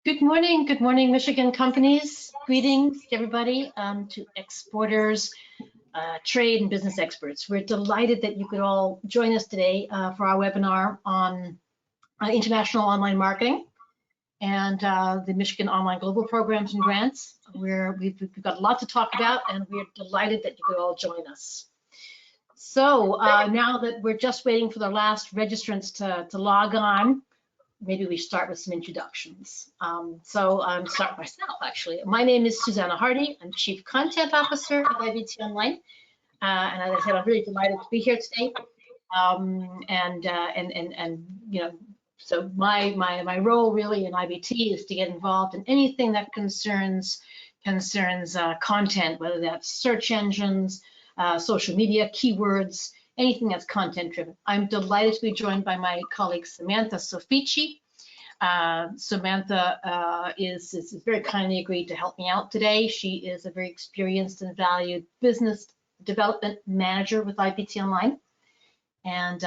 Good morning, Michigan companies. Greetings to everybody, to exporters, trade and business experts. We're delighted that you could all join us today for our webinar on international online marketing and the Michigan Online Global Programs and Grants. We've got a lot to talk about, and we're delighted that you could all join us. So now that we're just waiting for the last registrants to log on, maybe we start with some introductions. So I'm start myself, actually. My name is Susanna Hardy. I'm Chief Content Officer at IBT Online. And as I said, I'm really delighted to be here today. You know, so my role really in IBT is to get involved in anything that concerns content, whether that's search engines, social media, keywords, anything that's content driven. I'm delighted to be joined by my colleague Samantha Sofici. Samantha is very kindly agreed to help me out today. She is a very experienced and valued business development manager with IBT Online, and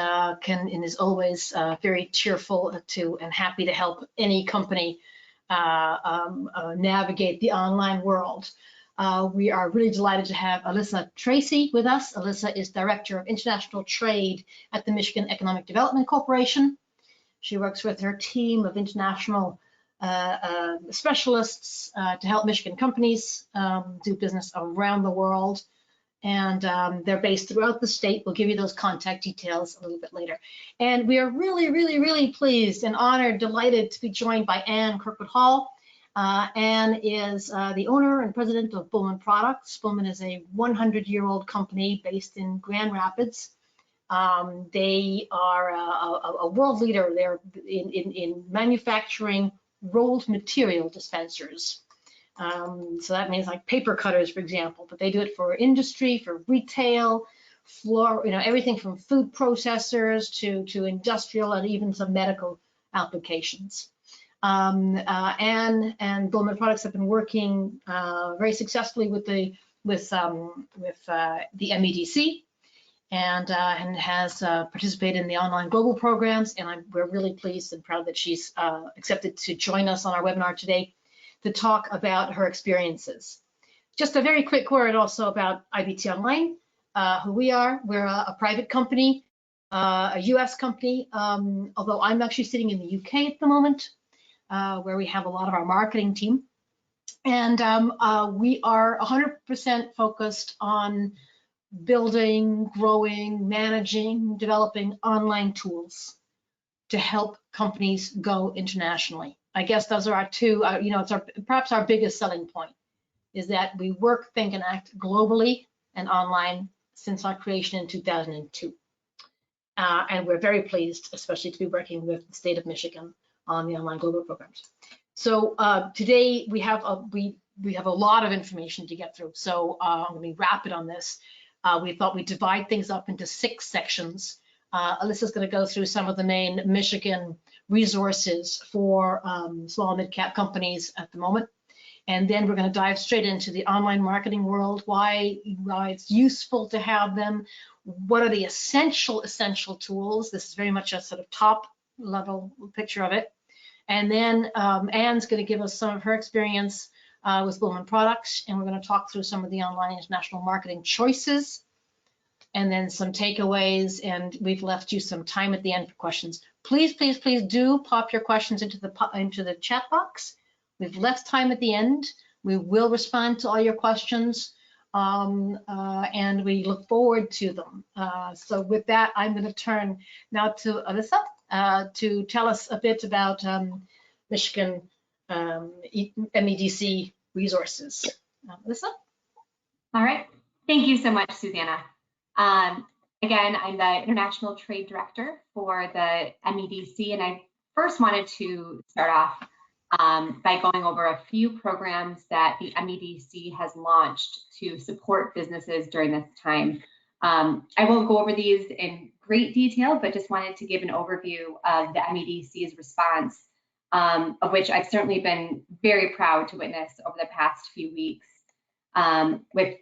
is always very cheerful and happy to help any company navigate the online world. We are really delighted to have Alyssa Tracey with us. Alyssa is Director of International Trade at the Michigan Economic Development Corporation. She works with her team of international specialists to help Michigan companies do business around the world. And they're based throughout the state. We'll give you those contact details a little bit later. And we are really pleased and honored, delighted to be joined by Anne Kirkwood-Hall. Anne is the owner and president of Bulman Products. Bulman is a 100-year-old company based in Grand Rapids. They are a world leader. They're in manufacturing rolled material dispensers. So that means like paper cutters, for example, but they do it for industry, for retail, everything from food processors to industrial and even some medical applications. Anne and Bulman Products have been working very successfully with the MEDC and has participated in the online global programs. And we're really pleased and proud that she's accepted to join us on our webinar today to talk about her experiences. Just a very quick word also about IBT Online, who we are. We're a private company, a US company, although I'm actually sitting in the UK at the moment, where we have a lot of our marketing team. And we are 100% focused on building, growing, managing, developing online tools to help companies go internationally. I guess those are our two, it's perhaps our biggest selling point, is that we work, think, and act globally and online since our creation in 2002. And we're very pleased, especially to be working with the state of Michigan on the online global programs. So today we have a lot of information to get through. So I'm going to be rapid on this. We thought we'd divide things up into 6 sections. Alyssa's going to go through some of the main Michigan resources for small and mid-cap companies at the moment. And then we're going to dive straight into the online marketing world, why it's useful to have them, what are the essential tools. This is very much a sort of top level picture of it. And then Anne's going to give us some of her experience with Bulman Products, and we're going to talk through some of the online international marketing choices, and then some takeaways, and we've left you some time at the end for questions. Please do pop your questions into the chat box. We've left time at the end. We will respond to all your questions, and we look forward to them. So with that, I'm going to turn now to Alyssa to tell us a bit about Michigan MEDC resources. Alyssa? All right. Thank you so much, Susanna. Again, I'm the International Trade Director for the MEDC, and I first wanted to start off by going over a few programs that the MEDC has launched to support businesses during this time. I won't go over these in great detail, but just wanted to give an overview of the MEDC's response, of which I've certainly been very proud to witness over the past few weeks. With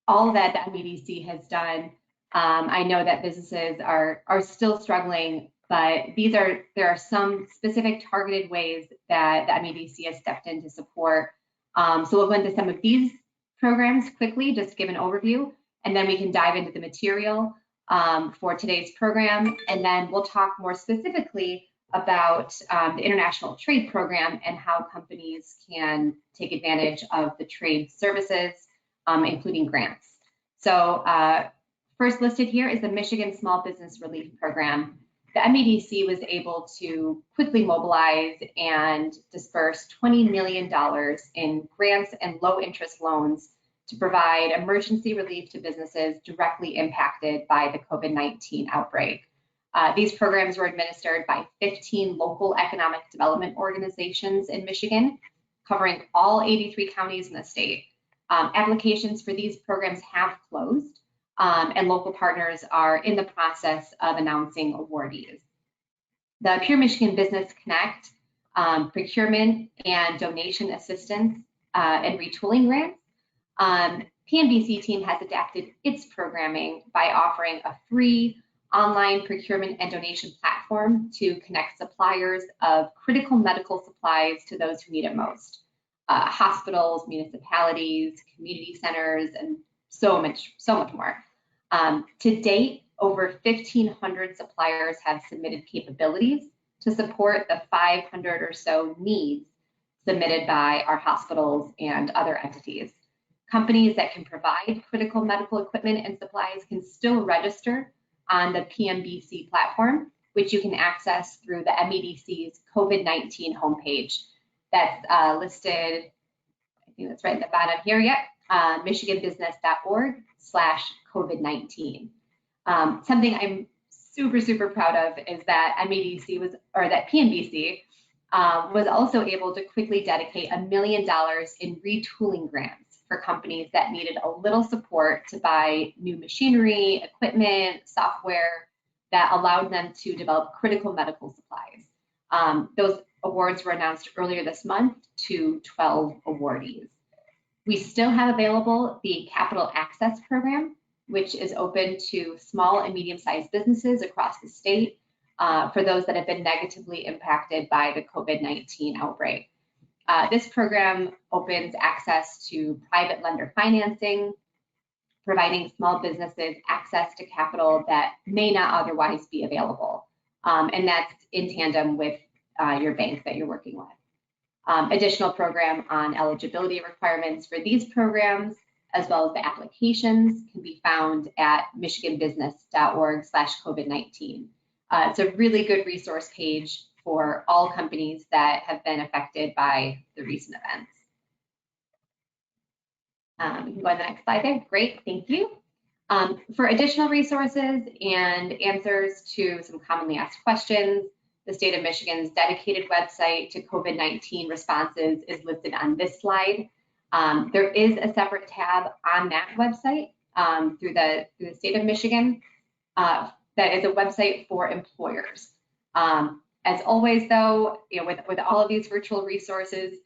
all that the MEDC has done, I know that businesses are still struggling but there are some specific targeted ways that the MEDC has stepped in to support. So we'll go into some of these programs quickly, just give an overview, and then we can dive into the material for today's program, and then we'll talk more specifically about the International Trade Program and how companies can take advantage of the trade services, including grants. So first listed here is the Michigan Small Business Relief Program. The MEDC was able to quickly mobilize and disperse $20 million in grants and low interest loans to provide emergency relief to businesses directly impacted by the COVID-19 outbreak. These programs were administered by 15 local economic development organizations in Michigan, covering all 83 counties in the state. Applications for these programs have closed, and local partners are in the process of announcing awardees. The Pure Michigan Business Connect procurement and donation assistance and retooling grants. PMBC team has adapted its programming by offering a free online procurement and donation platform to connect suppliers of critical medical supplies to those who need it most. Hospitals, municipalities, community centers, and so much more. To date, over 1,500 suppliers have submitted capabilities to support the 500 or so needs submitted by our hospitals and other entities. Companies that can provide critical medical equipment and supplies can still register on the PMBC platform, which you can access through the MEDC's COVID-19 homepage. That's listed, I think that's right at the bottom here, michiganbusiness.org/COVID-19. Something I'm super proud of is that PMBC was also able to quickly dedicate $1 million in retooling grants for companies that needed a little support to buy new machinery, equipment, software that allowed them to develop critical medical supplies. Those awards were announced earlier this month to 12 awardees. We still have available the Capital Access Program, which is open to small and medium-sized businesses across the state for those that have been negatively impacted by the COVID-19 outbreak. This program opens access to private lender financing, providing small businesses access to capital that may not otherwise be available. And that's in tandem with your bank that you're working with. Additional program on eligibility requirements for these programs, as well as the applications, can be found at michiganbusiness.org/COVID-19. It's a really good resource page for all companies that have been affected by the recent events. We can go to the next slide there. Great, thank you. For additional resources and answers to some commonly asked questions, the state of Michigan's dedicated website to COVID-19 responses is listed on this slide. There is a separate tab on that website through the state of Michigan that is a website for employers. As always, though, with all of these virtual resources,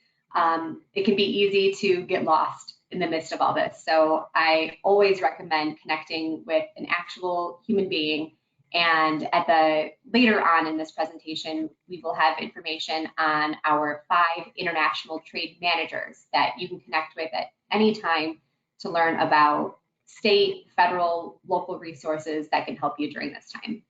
it can be easy to get lost in the midst of all this. So I always recommend connecting with an actual human being. And later on in this presentation, we will have information on our 5 international trade managers that you can connect with at any time to learn about state, federal, local resources that can help you during this time.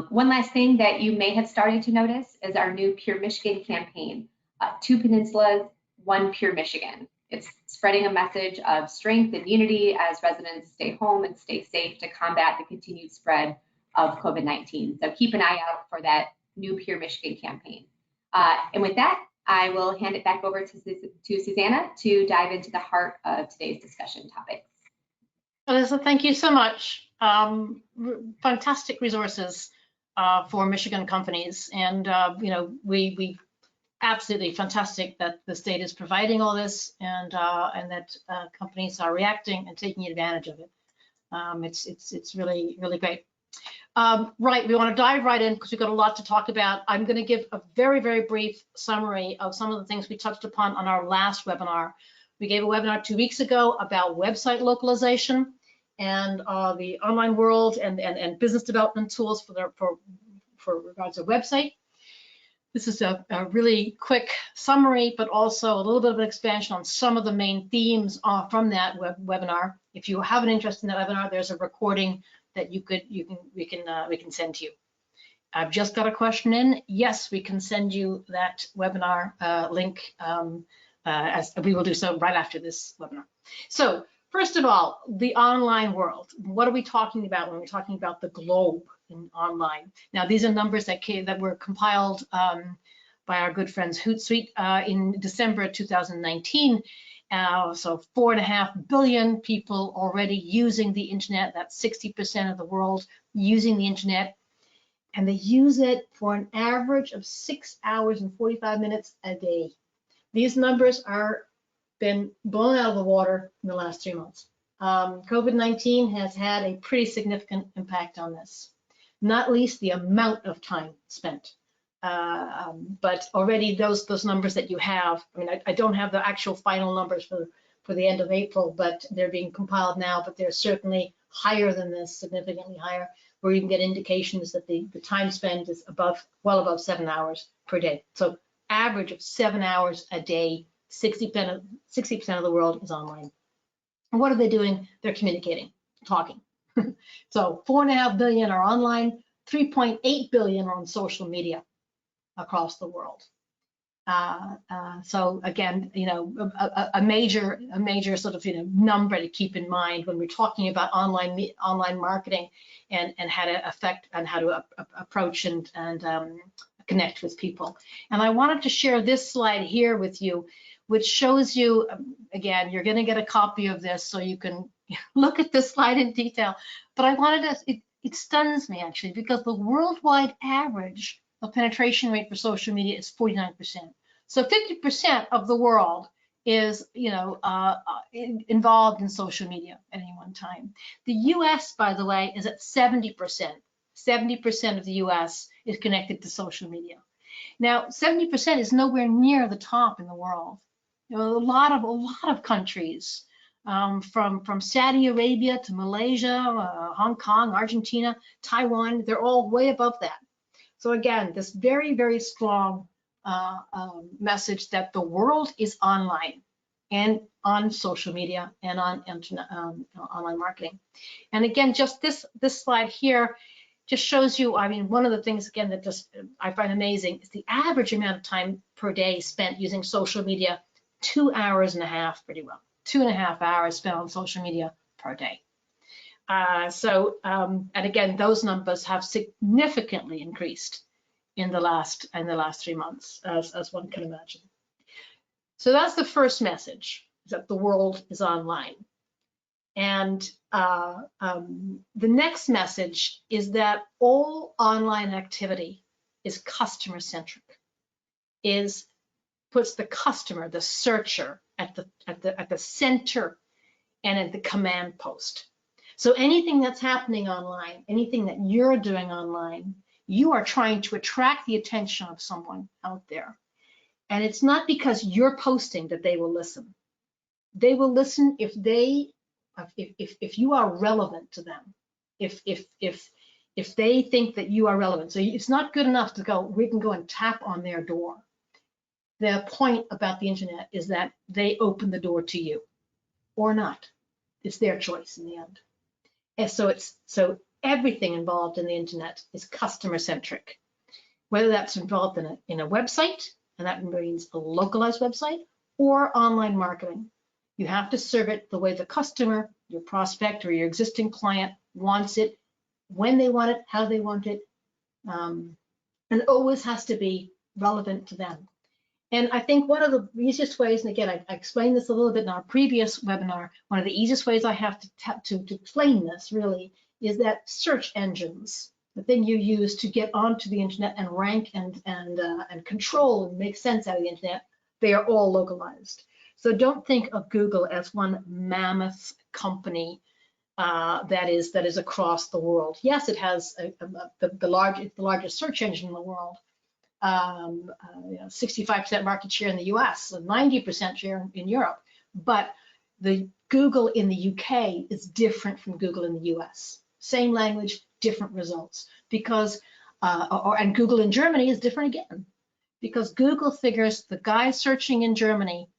One last thing that you may have started to notice is our new Pure Michigan campaign, 2 peninsulas, 1 Pure Michigan. It's spreading a message of strength and unity as residents stay home and stay safe to combat the continued spread of COVID-19. So keep an eye out for that new Pure Michigan campaign. And with that, I will hand it back over to Susanna to dive into the heart of today's discussion topics. Alyssa, thank you so much. Fantastic resources for Michigan companies, and we absolutely fantastic that the state is providing all this, and that companies are reacting and taking advantage of it. It's really great. Right, we want to dive right in because we've got a lot to talk about. I'm going to give a very brief summary of some of the things we touched upon on our last webinar. We gave a webinar 2 weeks ago about website localization, and the online world and business development tools for regards to website. This is a really quick summary, but also a little bit of an expansion on some of the main themes from that webinar. If you have an interest in that webinar, there's a recording that we can send to you. I've just got a question in. Yes, we can send you that webinar link, as we will do so right after this webinar. So first of all, the online world. What are we talking about when we're talking about the globe in online? Now, these are numbers that were compiled by our good friends Hootsuite in December 2019. So 4.5 billion people already using the internet. That's 60% of the world using the internet. And they use it for an average of 6 hours and 45 minutes a day. These numbers are been blown out of the water in the last 3 months. COVID-19 has had a pretty significant impact on this, not least the amount of time spent. But already those numbers that you have, I mean, I don't have the actual final numbers for the end of April, but they're being compiled now, but they're certainly higher than this, significantly higher, where you can get indications that the time spent is well above 7 hours per day. So average of 7 hours a day, 60% of the world is online. And what are they doing? They're communicating, talking. So 4.5 billion are online, 3.8 billion are on social media across the world. So again, you know, a major sort of, you know, number to keep in mind when we're talking about online marketing and how to affect and how to approach and connect with people. And I wanted to share this slide here with you, which shows you, again, you're going to get a copy of this so you can look at this slide in detail. But I wanted to, it stuns me actually, because the worldwide average of penetration rate for social media is 49%. So 50% of the world is, you know, involved in social media at any one time. The US, by the way, is at 70%. 70% of the US is connected to social media. Now, 70% is nowhere near the top in the world. You know, a lot of countries, from Saudi Arabia to Malaysia, Hong Kong, Argentina, Taiwan, they're all way above that. So again, this very, very strong message that the world is online and on social media and on internet, online marketing. And again, just this slide here just shows you, I mean, one of the things, again, that just I find amazing is the average amount of time per day spent using social media, 2.5 hours, pretty well. 2.5 hours spent on social media per day. And again, those numbers have significantly increased in the last 3 months, as one can imagine. So that's the first message, that the world is online. And the next message is that all online activity is customer centric, puts the customer, the searcher, at the center and at the command post. So anything that's happening online, anything that you're doing online, you are trying to attract the attention of someone out there. And it's not because you're posting that they will listen. They will listen if you are relevant to them, if they think that you are relevant. So it's not good enough to we can go and tap on their door. The point about the internet is that they open the door to you or not. It's their choice in the end. And so everything involved in the internet is customer centric, whether that's involved in a website, and that means a localized website, or online marketing. You have to serve it the way the customer, your prospect, or your existing client wants it, when they want it, how they want it, and it always has to be relevant to them. And I think one of the easiest ways, and again, I explained this a little bit in our previous webinar, one of the easiest ways I have to explain this really is that search engines, the thing you use to get onto the internet and rank and control and make sense out of the internet, they are all localized. So don't think of Google as one mammoth company that is across the world. Yes, it has the largest search engine in the world. 65% market share in the US, and 90% share in Europe. But the Google in the UK is different from Google in the US. Same language, different results. Because, and Google in Germany is different again. Because Google figures the guy searching in Germany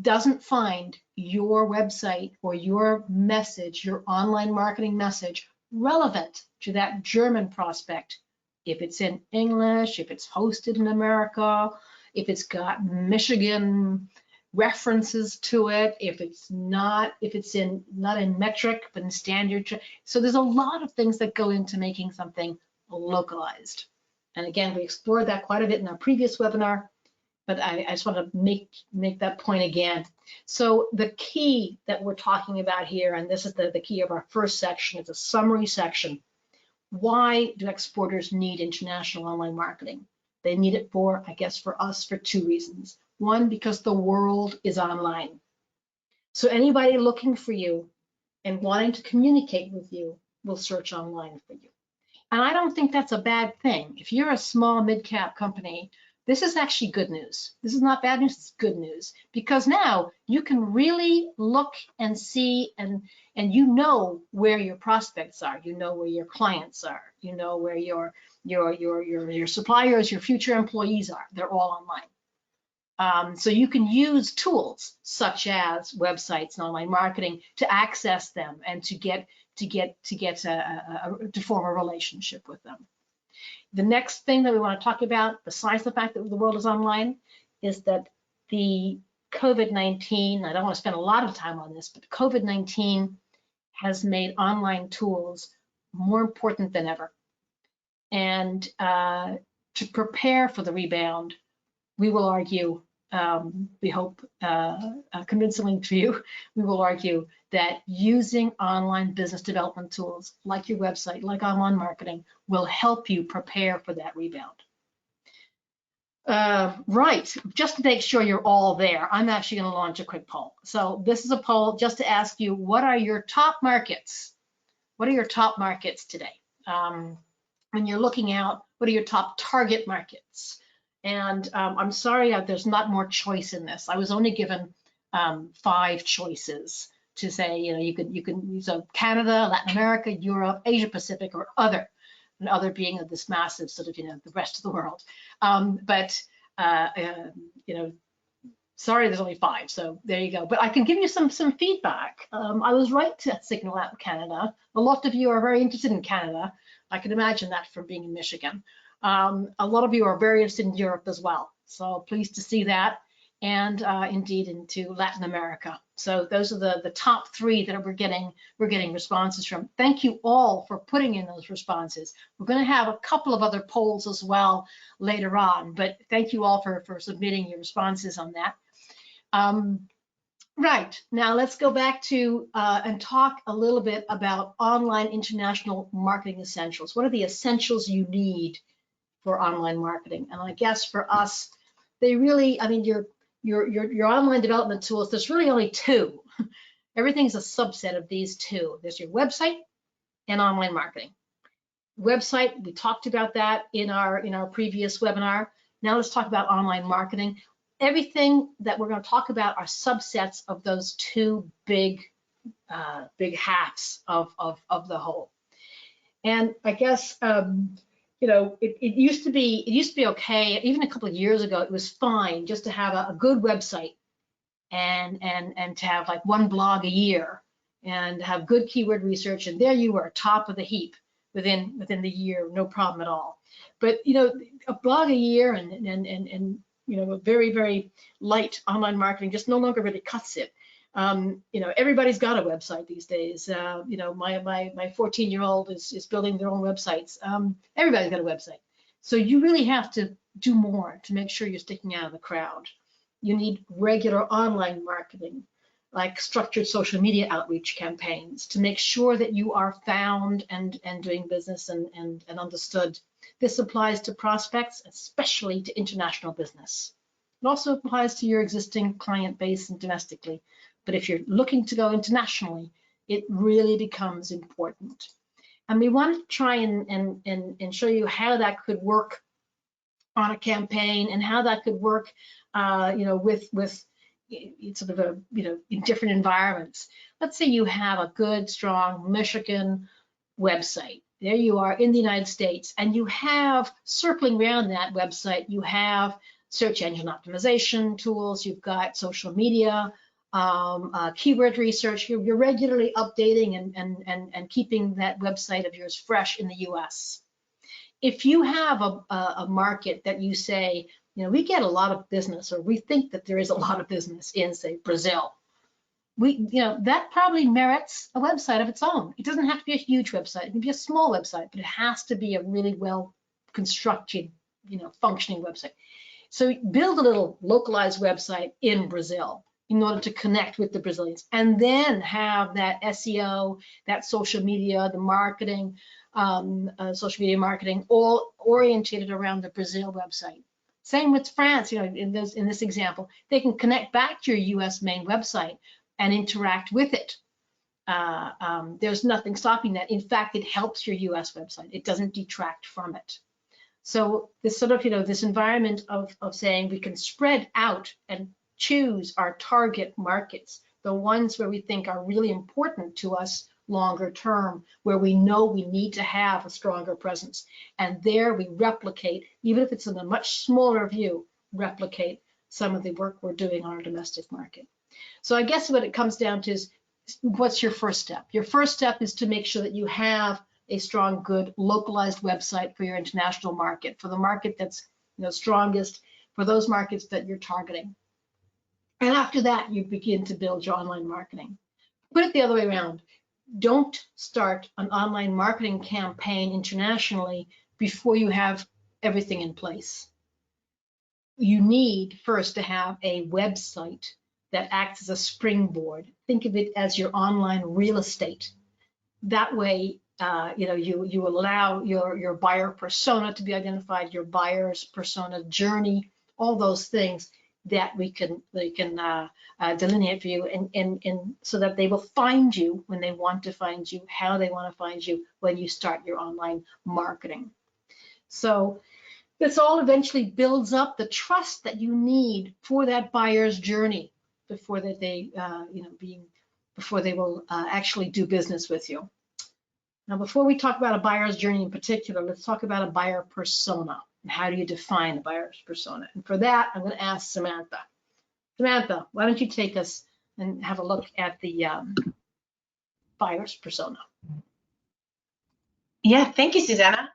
doesn't find your website or your message, your online marketing message, relevant to that German prospect. If it's in English, if it's hosted in America, if it's got Michigan references to it, if it's not in metric but in standard. So there's a lot of things that go into making something localized. And again, we explored that quite a bit in our previous webinar, but I just want to make that point again. So the key that we're talking about here, and this is the key of our first section, it's a summary section. Why do exporters need international online marketing? They need it for, I guess, for us, for two reasons. One, because the world is online. So anybody looking for you and wanting to communicate with you will search online for you. And I don't think that's a bad thing. If you're a small mid-cap company, this is actually good news. This is not bad news, it's good news. Because now you can really look and see and you know where your prospects are, you know where your clients are, you know where your suppliers, your future employees are. They're all online. So you can use tools such as websites and online marketing to access them and to form a relationship with them. The next thing that we want to talk about, besides the fact that the world is online, is that the COVID-19, I don't want to spend a lot of time on this, but COVID-19 has made online tools more important than ever. And to prepare for the rebound, we will argue, we hope convincingly to you, we will argue that using online business development tools like your website, like online marketing, will help you prepare for that rebound. Right, just to make sure you're all there, I'm actually going to launch a quick poll. So this is a poll just to ask you, what are your top markets? What are your top markets today? When you're looking out, what are your top target markets? And I'm sorry, there's not more choice in this. I was only given 5 choices to say, you can use Canada, Latin America, Europe, Asia Pacific, or other. And other being of this massive sort of, the rest of the world. Sorry, there's only 5, so there you go. But I can give you some feedback. I was right to signal out Canada. A lot of you are very interested in Canada. I can imagine that from being in Michigan. A lot of you are very interested in Europe as well. So pleased to see that, and indeed into Latin America. So those are the top 3 that we're getting responses from. Thank you all for putting in those responses. We're going to have a couple of other polls as well later on, but thank you all for submitting your responses on that. Right, now let's go back to and talk a little bit about online international marketing essentials. What are the essentials you need for online marketing? And I guess for us, they really, your online development tools, there's really only 2. Everything's a subset of these 2. There's your website and online marketing. Website, we talked about that in our previous webinar. Now let's talk about online marketing. Everything that we're going to talk about are subsets of those 2 big halves of the whole. And I guess it used to be okay. Even a couple of years ago, it was fine just to have a good website and to have like 1 blog a year and have good keyword research, and there you were, top of the heap within the year, no problem at all. But a blog a year and a very, very light online marketing just no longer really cuts it. Everybody's got a website these days. My 14-year-old is building their own websites. Everybody's got a website. So you really have to do more to make sure you're sticking out of the crowd. You need regular online marketing, like structured social media outreach campaigns, to make sure that you are found and doing business and understood. This applies to prospects, especially to international business. It also applies to your existing client base and domestically. But if you're looking to go internationally, it really becomes important. And we want to try and show you how that could work on a campaign and how that could work, with sort of a, in different environments. Let's say you have a good, strong Michigan website. There you are in the United States, and you have, circling around that website, you have search engine optimization tools, you've got social media, keyword research. You're regularly updating and keeping that website of yours fresh in the US. If you have a market that you say, we get a lot of business, or we think that there is a lot of business in, say, Brazil, that probably merits a website of its own. It doesn't have to be a huge website. It can be a small website, but it has to be a really well constructed, functioning website. So build a little localized website in Brazil in order to connect with the Brazilians, and then have that SEO, that social media, the marketing, social media marketing, all orientated around the Brazil website. Same with France, in this example, they can connect back to your US main website and interact with it. There's nothing stopping that. In fact, it helps your US website. It doesn't detract from it. So this sort of, this environment of saying we can spread out and choose our target markets, the ones where we think are really important to us longer term, where we know we need to have a stronger presence. And there we replicate, even if it's in a much smaller view, replicate some of the work we're doing on our domestic market. So I guess what it comes down to is, what's your first step? Your first step is to make sure that you have a strong, good, localized website for your international market, for the market that's strongest, for those markets that you're targeting. And after that, you begin to build your online marketing. Put it the other way around. Don't start an online marketing campaign internationally before you have everything in place. You need first to have a website that acts as a springboard. Think of it as your online real estate. That way, you allow your buyer persona to be identified, your buyer's persona journey, all those things that they can delineate for you, and so that they will find you when they want to find you, how they want to find you when you start your online marketing. So this all eventually builds up the trust that you need for that buyer's journey before that they before they will actually do business with you. Now, before we talk about a buyer's journey in particular, let's talk about a buyer persona. And how do you define a buyer's persona? And for that, I'm going to ask Samantha. Samantha, why don't you take us and have a look at the buyer's persona? Yeah, thank you, Susanna.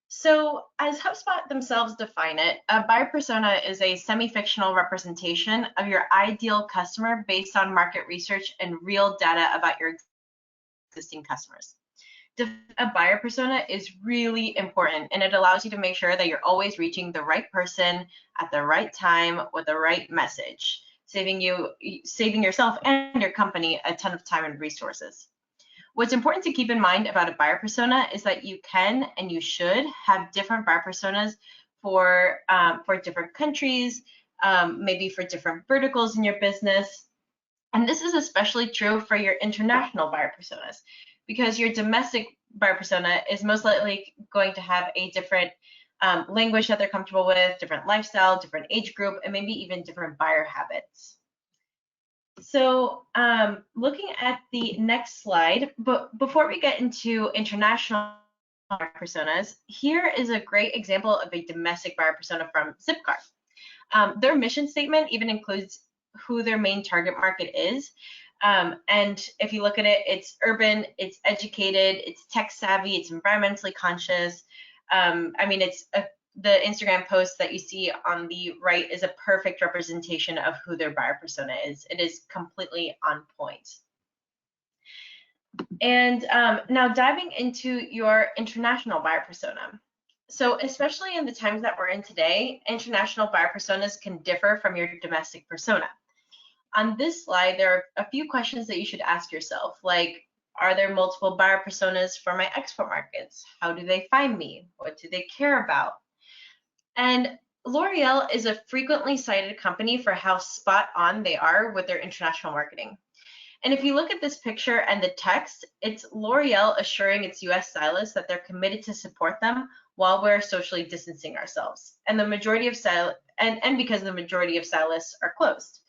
So as HubSpot themselves define it, a buyer persona is a semi-fictional representation of your ideal customer based on market research and real data about your existing customers. A buyer persona is really important, and it allows you to make sure that you're always reaching the right person at the right time with the right message, saving yourself and your company a ton of time and resources. What's important to keep in mind about a buyer persona is that you can and you should have different buyer personas for different countries, maybe for different verticals in your business. And this is especially true for your international buyer personas, because your domestic buyer persona is most likely going to have a different language that they're comfortable with, different lifestyle, different age group, and maybe even different buyer habits. So looking at the next slide, but before we get into international buyer personas, here is a great example of a domestic buyer persona from Zipcar. Their mission statement even includes who their main target market is. And if you look at it, it's urban, it's educated, it's tech savvy, it's environmentally conscious. I mean, the Instagram post that you see on the right is a perfect representation of who their buyer persona is. It is completely on point. And now diving into your international buyer persona. So especially in the times that we're in today, international buyer personas can differ from your domestic persona. On this slide, there are a few questions that you should ask yourself, like, are there multiple buyer personas for my export markets? How do they find me? What do they care about? And L'Oreal is a frequently cited company for how spot on they are with their international marketing. And if you look at this picture and the text, it's L'Oreal assuring its US stylists that they're committed to support them while we're socially distancing ourselves. And the majority of because the majority of stylists are closed.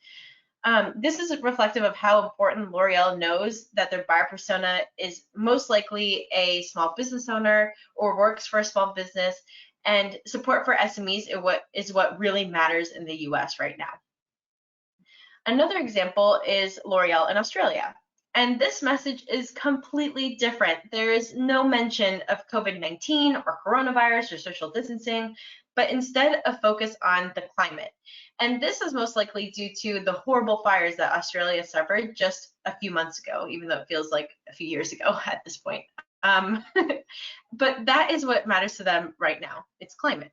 This is reflective of how important L'Oreal knows that their buyer persona is most likely a small business owner or works for a small business, and support for SMEs is what really matters in the US right now. Another example is L'Oreal in Australia. And this message is completely different. There is no mention of COVID-19 or coronavirus or social distancing, but instead a focus on the climate. And this is most likely due to the horrible fires that Australia suffered just a few months ago, even though it feels like a few years ago at this point. But that is what matters to them right now. It's climate.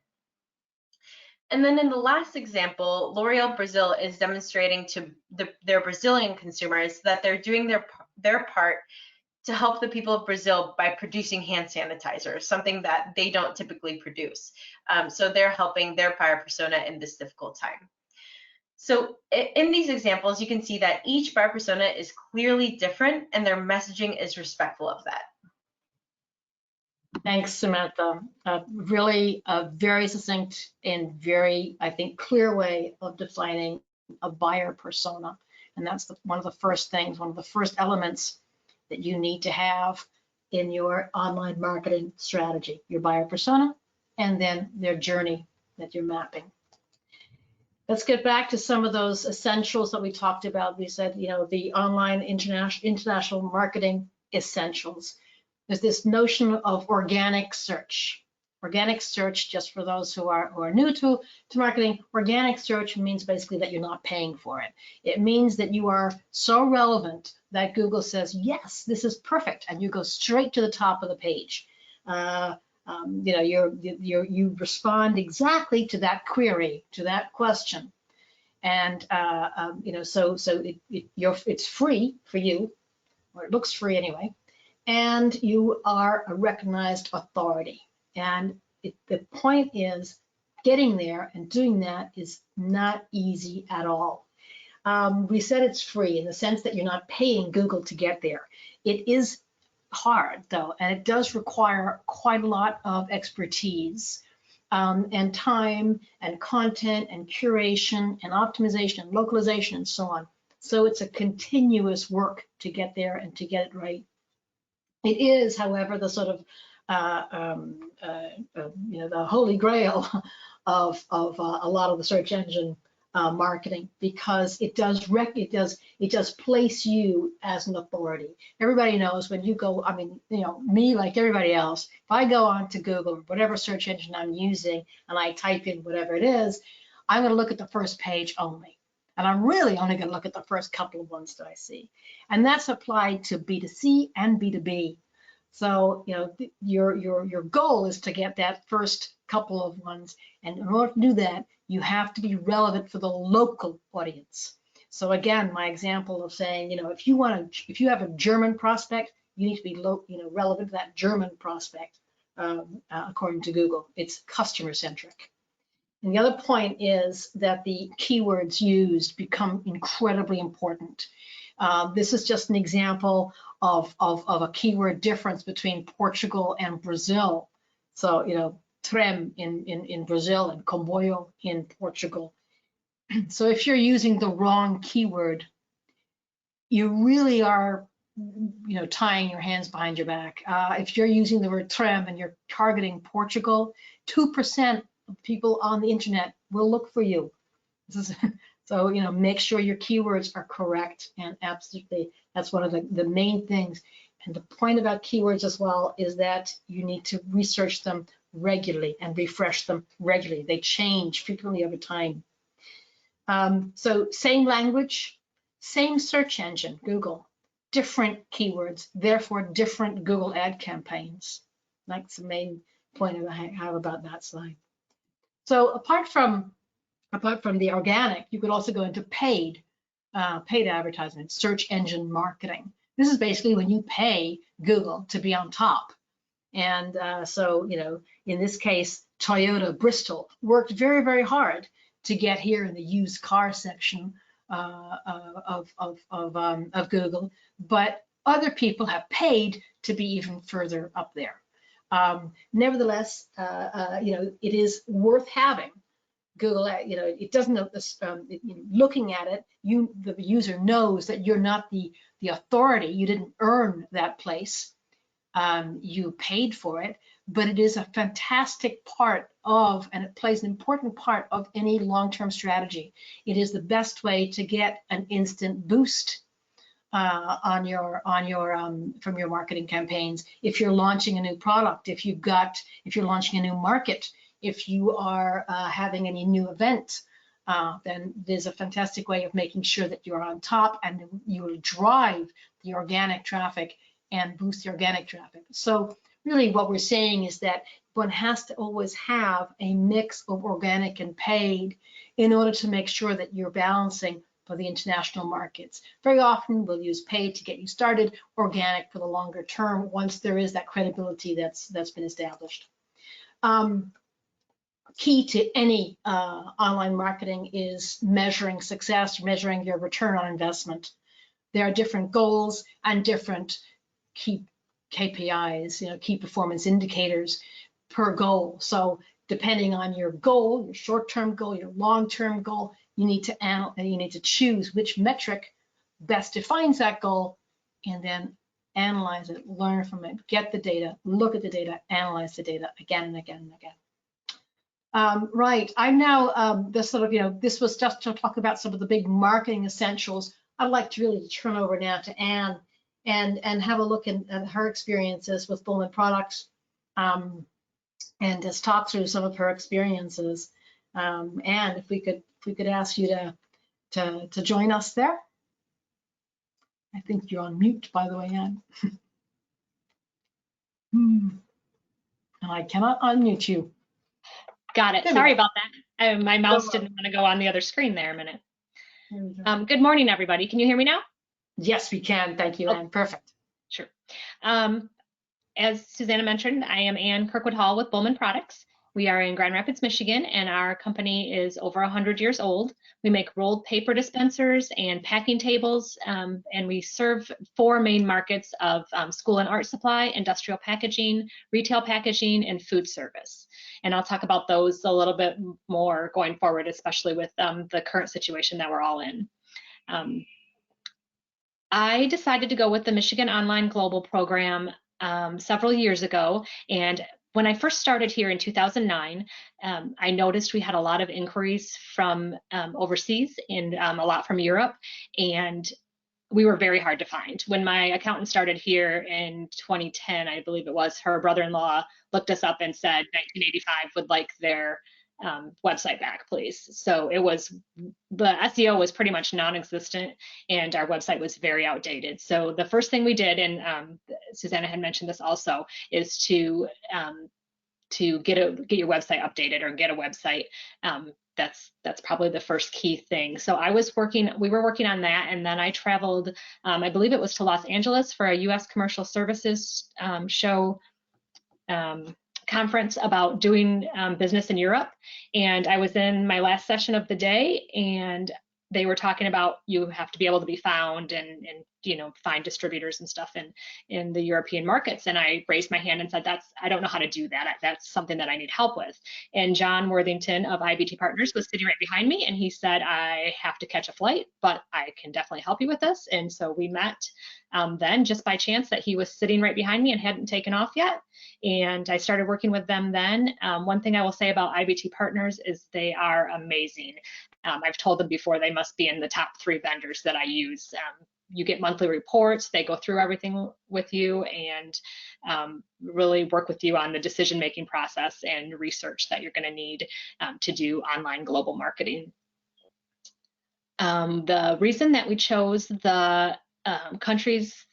And then in the last example, L'Oreal Brazil is demonstrating to their Brazilian consumers that they're doing their part to help the people of Brazil by producing hand sanitizer, something that they don't typically produce. So they're helping their buyer persona in this difficult time. So in these examples, you can see that each buyer persona is clearly different and their messaging is respectful of that. Thanks, Samantha. Really a very succinct and very, I think, clear way of defining a buyer persona. And that's one of the first things, one of the first elements that you need to have in your online marketing strategy, your buyer persona, and then their journey that you're mapping. Let's get back to some of those essentials that we talked about. We said, you know, the online international marketing essentials. There's this notion of organic search. Organic search, just for those who are new to marketing, organic search means basically that you're not paying for it. It means that you are so relevant that Google says, yes, this is perfect, and you go straight to the top of the page. You know, you respond exactly to that query, to that question, and you know, so it's free for you, or it looks free anyway. And you are a recognized authority. And the point is, getting there and doing that is not easy at all. We said it's free in the sense that you're not paying Google to get there. It is hard, though, and it does require quite a lot of expertise and time and content and curation and optimization and localization and so on. So it's a continuous work to get there and to get it right. It is, however, the sort of you know, the holy grail of a lot of the search engine marketing, because it does place you as an authority. Everybody knows when you go, I mean, you know, me like everybody else, if I go on to Google or whatever search engine I'm using and I type in whatever it is, I'm going to look at the first page only. And I'm really only going to look at the first couple of ones that I see. And that's applied to B2C and B2B. So, you know, your goal is to get that first couple of ones. And in order to do that, you have to be relevant for the local audience. So again, my example of saying, you know, if you have a German prospect, you need to be relevant to that German prospect, according to Google. It's customer centric. And the other point is that the keywords used become incredibly important. This is just an example of a keyword difference between Portugal and Brazil. So, you know, trem in Brazil and comboio in Portugal. So if you're using the wrong keyword, you really are, you know, tying your hands behind your back. If you're using the word trem and you're targeting Portugal, 2% of people on the internet will look for you. So, you know, make sure your keywords are correct, and absolutely, that's one of the main things. And the point about keywords as well is that you need to research them regularly and refresh them regularly. They change frequently over time. So same language, same search engine, Google, different keywords, therefore different Google ad campaigns. That's the main point I have about that slide. So apart from the organic, you could also go into paid advertisement, search engine marketing. This is basically when you pay Google to be on top. And so, you know, in this case, Toyota Bristol worked very, very hard to get here in the used car section of Google, but other people have paid to be even further up there. Nevertheless, you know, it is worth having Google, it doesn't, looking at it, the user knows that you're not the authority. You didn't earn that place. You paid for it, but it is a fantastic part of, and it plays an important part of any long-term strategy. It is the best way to get an instant boost from your marketing campaigns. If you're launching a new product, if you're launching a new market, if you are having any new event, then there's a fantastic way of making sure that you're on top and you will drive the organic traffic and boost the organic traffic. So really what we're saying is that one has to always have a mix of organic and paid in order to make sure that you're balancing for the international markets. Very often we'll use paid to get you started, organic for the longer term once there is that credibility that's been established. Key to any online marketing is measuring success, measuring your return on investment. There are different goals and different key KPIs, key performance indicators per goal. So depending on your goal, your short-term goal, your long-term goal, you need to choose which metric best defines that goal, and then analyze it, learn from it, get the data, look at the data, analyze the data again and again and again. Right, I'm now this was just to talk about some of the big marketing essentials. I'd like to really turn over now to Anne and have a look at her experiences with Bulman products, and just talk through some of her experiences. And if we could ask you to join us there. I think you're on mute, by the way, Anne. And I cannot unmute you. Got it. Sorry about that. My mouse didn't want to go on the other screen there a minute. Good morning, everybody. Can you hear me now? Yes, we can. Thank you, Anne. Perfect. Sure. As Susanna mentioned, I am Anne Kirkwood-Hall with Bulman Products. We are in Grand Rapids, Michigan, and our company is over 100 years old. We make rolled paper dispensers and packing tables, and we serve 4 main markets of school and art supply, industrial packaging, retail packaging, and food service. And I'll talk about those a little bit more going forward, especially with the current situation that we're all in. I decided to go with the Michigan Online Global Program several years ago, and when I first started here in 2009, I noticed we had a lot of inquiries from overseas and a lot from Europe, and we were very hard to find. When my accountant started here in 2010, I believe it was, her brother-in-law looked us up and said 1985 would like their website back, please. So it was, the SEO was pretty much non-existent and our website was very outdated. So the first thing we did, and Susanna had mentioned this also, is to get your website updated or get a website. That's probably the first key thing. So we were working on that, and then I traveled, I believe it was to Los Angeles for a US Commercial Services show conference about doing business in Europe. And I was in my last session of the day, and they were talking about you have to be able to be found and find distributors and stuff in the European markets. And I raised my hand and said, I don't know how to do that. That's something that I need help with. And John Worthington of IBT Partners was sitting right behind me, and he said, I have to catch a flight, but I can definitely help you with this. And so we met then just by chance that he was sitting right behind me and hadn't taken off yet. And I started working with them then. One thing I will say about IBT Partners is they are amazing. I've told them before, they must be in the top 3 vendors that I use. You get monthly reports, they go through everything with you and really work with you on the decision-making process and research that you're going to need to do online global marketing. The reason that we chose the countries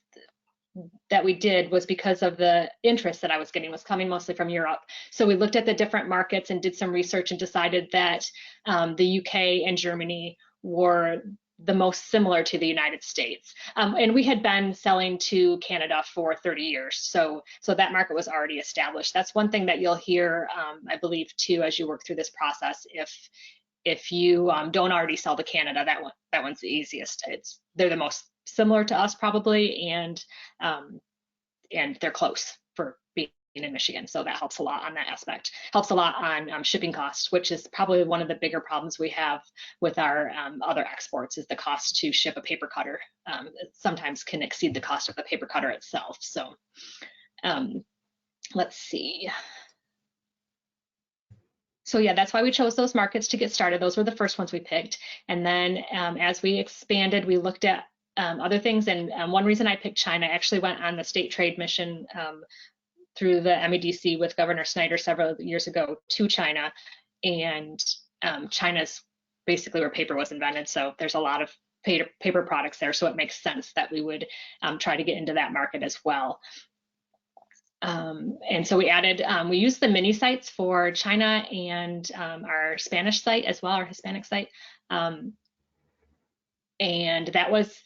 that we did was because of the interest that I was getting was coming mostly from Europe. So we looked at the different markets and did some research and decided that the UK and Germany were the most similar to the United States. And we had been selling to Canada for 30 years. So that market was already established. That's one thing that you'll hear, I believe, too, as you work through this process. If you don't already sell to Canada, that one's the easiest. They're the most similar to us probably, and they're close for being in Michigan. So that helps a lot on that aspect. Helps a lot on shipping costs, which is probably one of the bigger problems we have with our other exports, is the cost to ship a paper cutter. It sometimes can exceed the cost of the paper cutter itself. So let's see. So yeah, that's why we chose those markets to get started. Those were the first ones we picked. And then as we expanded, we looked at other things. And one reason I picked China, I actually went on the state trade mission through the MEDC with Governor Snyder several years ago to China. And China's basically where paper was invented. So there's a lot of paper products there. So it makes sense that we would try to get into that market as well. And so we added, we used the mini sites for China and our Spanish site as well, our Hispanic site. And that was,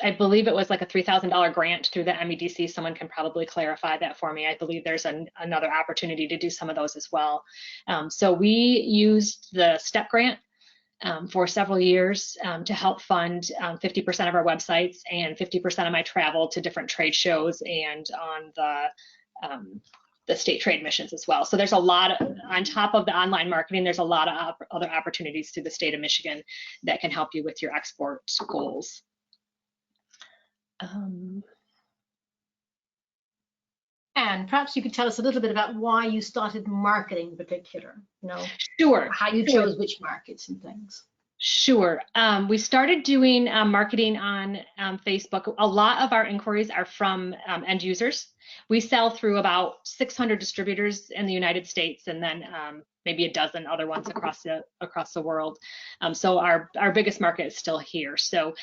I believe it was like a $3,000 grant through the MEDC. Someone can probably clarify that for me. I believe there's another opportunity to do some of those as well. So we used the STEP grant for several years to help fund 50% of our websites and 50% of my travel to different trade shows and on the state trade missions as well. So there's a lot of, on top of the online marketing, there's a lot of other opportunities through the state of Michigan that can help you with your export goals. And perhaps you could tell us a little bit about why you started marketing in particular, Sure. How you chose which markets and things. Sure. We started doing marketing on Facebook. A lot of our inquiries are from end users. We sell through about 600 distributors in the United States, and then maybe a dozen other ones across the world. So our biggest market is still here. So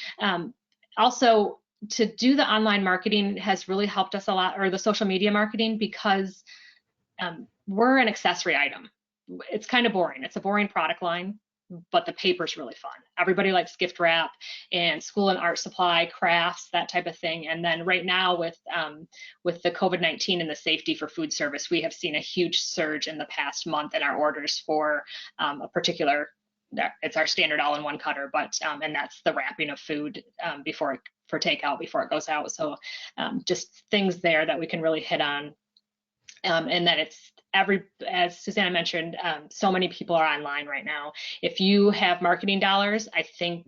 also, to do the online marketing has really helped us a lot, or the social media marketing, because we're an accessory item. It's kind of boring. It's a boring product line, but the paper's really fun. Everybody likes gift wrap and school and art supply, crafts, that type of thing. And then right now with the COVID-19 and the safety for food service, we have seen a huge surge in the past month in our orders for a particular, it's our standard all-in-one cutter, but and that's the wrapping of food for takeout before it goes out. So just things there that we can really hit on. And that it's as Susanna mentioned, so many people are online right now. If you have marketing dollars, I think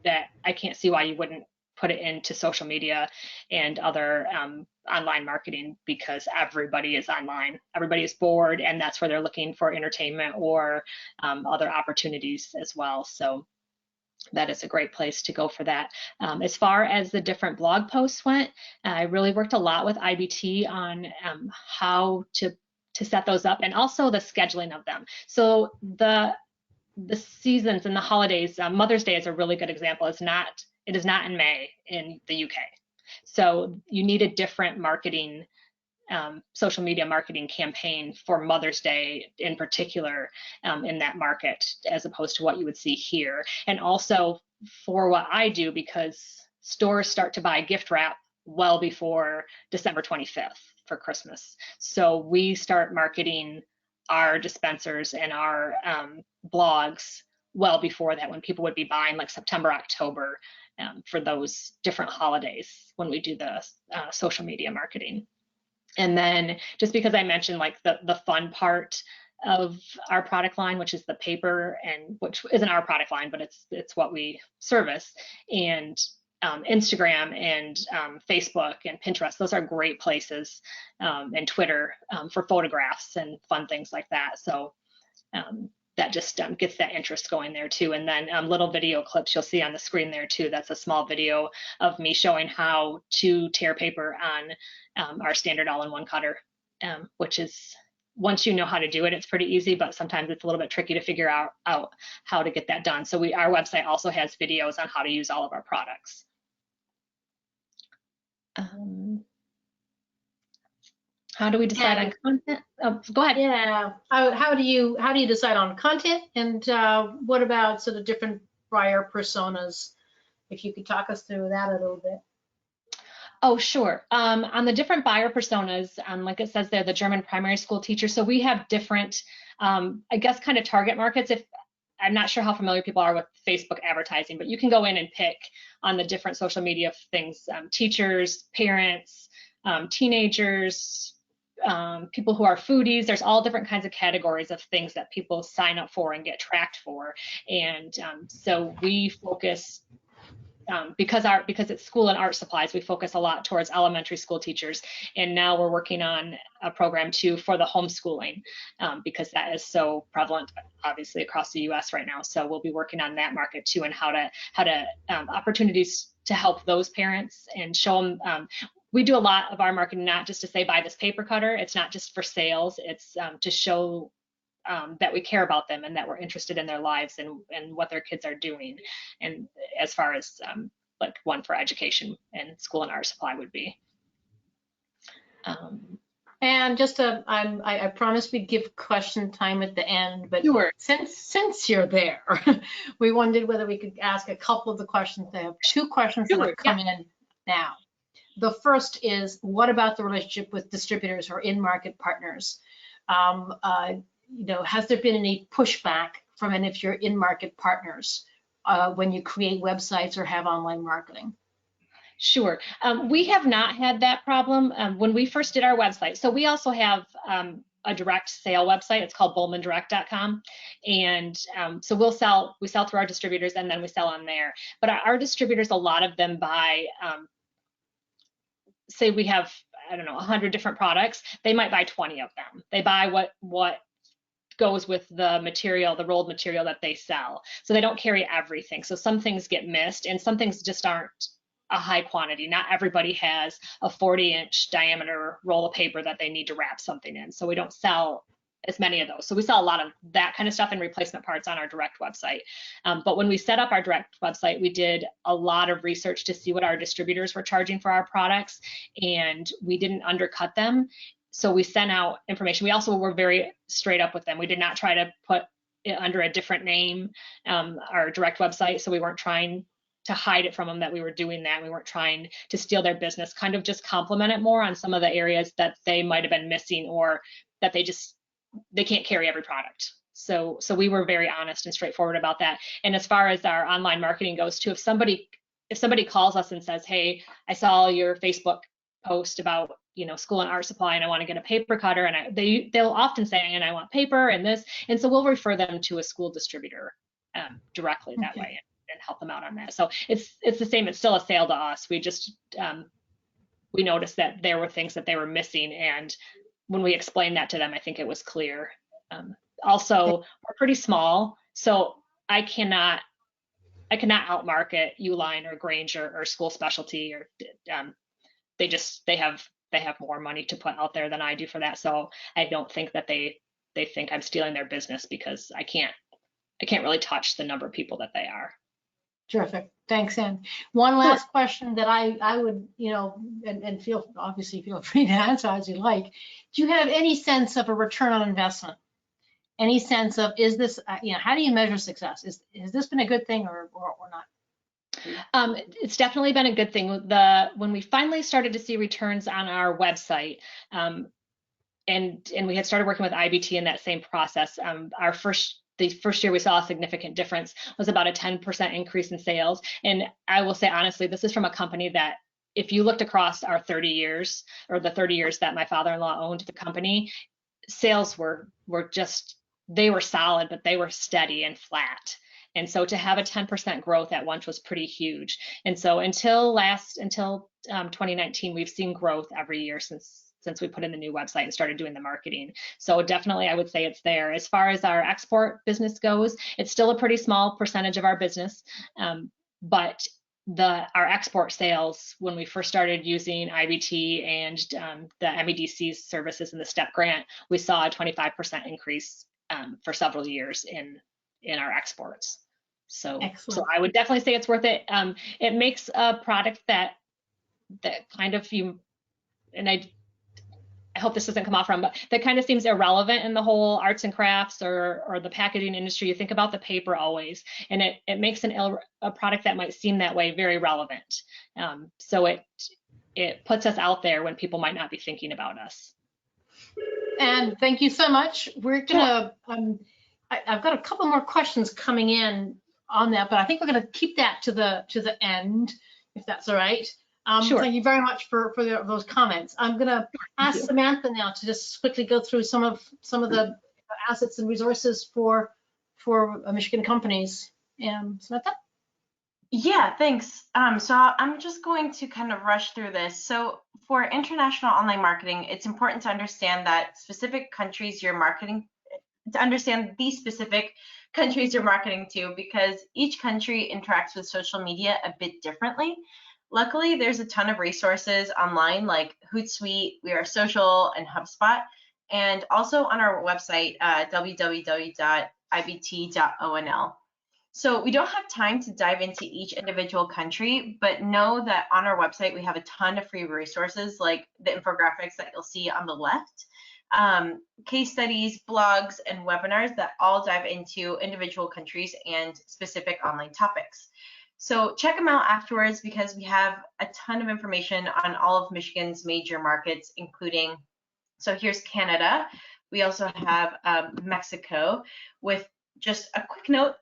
that I can't see why you wouldn't put it into social media and other online marketing, because everybody is online. Everybody is bored, and that's where they're looking for entertainment or other opportunities as well. So that is a great place to go for that. As far as the different blog posts went, I really worked a lot with IBT on how to set those up, and also the scheduling of them. So the seasons and the holidays, Mother's Day is a really good example. It is not in May in the UK. So you need a different marketing, social media marketing campaign for Mother's Day in particular in that market, as opposed to what you would see here. And also for what I do, because stores start to buy gift wrap well before December 25th for Christmas. So we start marketing our dispensers and our blogs well before that, when people would be buying like September, October for those different holidays when we do the social media marketing. And then just because I mentioned like the fun part of our product line, which is the paper, and which isn't our product line, but it's what we service, and Instagram and Facebook and Pinterest, those are great places, and Twitter for photographs and fun things like that. So that just gets that interest going there too. And then little video clips you'll see on the screen there too. That's a small video of me showing how to tear paper on our standard all-in-one cutter, which is, once you know how to do it, it's pretty easy, but sometimes it's a little bit tricky to figure out how to get that done. So our website also has videos on how to use all of our products. How do we decide on content? Oh, go ahead. Yeah. How do you decide on content, and what about sort of different buyer personas? If you could talk us through that a little bit. Oh, sure. On the different buyer personas, like it says there, the German primary school teacher. So we have different, I guess, kind of target markets. I'm not sure how familiar people are with Facebook advertising, but you can go in and pick on the different social media things, teachers, parents, teenagers, people who are foodies. There's all different kinds of categories of things that people sign up for and get tracked for. And so we focus, because it's school and art supplies, we focus a lot towards elementary school teachers. And now we're working on a program too for the homeschooling, because that is so prevalent, obviously, across the US right now. So we'll be working on that market too, and how to opportunities to help those parents and show them. We do a lot of our marketing, not just to say buy this paper cutter. It's not just for sales. It's to show that we care about them and that we're interested in their lives and what their kids are doing. And as far as like one for education and school and art supply would be. And just I promised we'd give question time at the end, but Sure. since you're there, we wondered whether we could ask a couple of the questions. I have 2 questions that have come in now. The first is, what about the relationship with distributors or in-market partners? Has there been any pushback from any of your in-market partners when you create websites or have online marketing? Sure. We have not had that problem when we first did our website. So we also have a direct sale website. It's called bulmandirect.com. And so we sell through our distributors, and then we sell on there. But our distributors, a lot of them buy, say we have, I don't know, 100 different products. They might buy 20 of them. They buy what goes with the material, the rolled material that they sell. So they don't carry everything. So some things get missed, and some things just aren't a high quantity. Not everybody has a 40-inch diameter roll of paper that they need to wrap something in. So we don't sell as many of those. So we sell a lot of that kind of stuff and replacement parts on our direct website. But when we set up our direct website, we did a lot of research to see what our distributors were charging for our products, and we didn't undercut them. So we sent out information. We also were very straight up with them. We did not try to put it under a different name, our direct website. So we weren't trying to hide it from them that we were doing that. We weren't trying to steal their business, kind of just compliment it more on some of the areas that they might have been missing, or that they can't carry every product. So we were very honest and straightforward about that. And as far as our online marketing goes too, if somebody calls us and says, hey, I saw your Facebook post about school and art supply, and I want to get a paper cutter, and they'll often say, and I want paper and this, and so we'll refer them to a school distributor directly that way, and help them out on that. So it's the same. It's still a sale to us. We just we noticed that there were things that they were missing, and when we explained that to them, I think it was clear. Also, we're pretty small, so I cannot outmarket Uline or Granger or School Specialty, or they have more money to put out there than I do for that. So I don't think that they think I'm stealing their business, because I can't really touch the number of people that they are. Terrific. Thanks, Ann. One last question that I would, and obviously feel free to answer as you like. Do you have any sense of a return on investment? Any sense of, is this, how do you measure success? Has this been a good thing or not? It's definitely been a good thing. When we finally started to see returns on our website, and we had started working with IBT in that same process, the first year we saw a significant difference was about a 10% increase in sales. And I will say, honestly, this is from a company that, if you looked across our 30 years, or the 30 years that my father-in-law owned the company, sales were they were solid, but they were steady and flat. And so to have a 10% growth at once was pretty huge. And so until 2019, we've seen growth every year since we put in the new website and started doing the marketing. So definitely, I would say it's there. As far as our export business goes, it's still a pretty small percentage of our business, but our export sales, when we first started using IBT and the MEDC services and the STEP grant, we saw a 25% increase for several years in our exports. So I would definitely say it's worth it. It makes a product that kind of and I hope this doesn't come off wrong, but that kind of seems irrelevant in the whole arts and crafts or the packaging industry. You think about the paper always, and it makes a product that might seem that way very relevant. So it puts us out there when people might not be thinking about us. And thank you so much. We're gonna, I've got a couple more questions coming in on that, but I think we're gonna keep that to the end, if that's all right. Sure. Thank you very much for those comments. I'm going to ask Samantha now to just quickly go through some of the assets and resources for Michigan companies. Samantha? Yeah, thanks. So I'm just going to kind of rush through this. So for international online marketing, it's important to understand that these specific countries you're marketing to, because each country interacts with social media a bit differently. Luckily, there's a ton of resources online like Hootsuite, We Are Social, and HubSpot, and also on our website, www.ibt.onl. So we don't have time to dive into each individual country, but know that on our website, we have a ton of free resources like the infographics that you'll see on the left, case studies, blogs, and webinars that all dive into individual countries and specific online topics. So check them out afterwards because we have a ton of information on all of Michigan's major markets, including, so here's Canada. We also have Mexico. With just a quick note,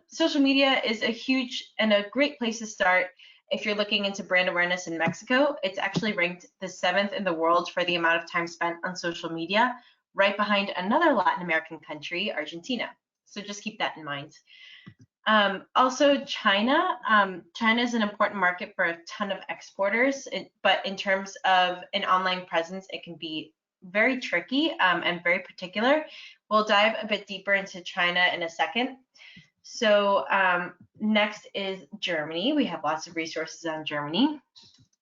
social media is a huge and a great place to start if you're looking into brand awareness in Mexico. It's actually ranked the 7th in the world for the amount of time spent on social media, right behind another Latin American country, Argentina. So just keep that in mind. Also, China. China is an important market for a ton of exporters, but in terms of an online presence, it can be very tricky and very particular. We'll dive a bit deeper into China in a second. So next is Germany. We have lots of resources on Germany,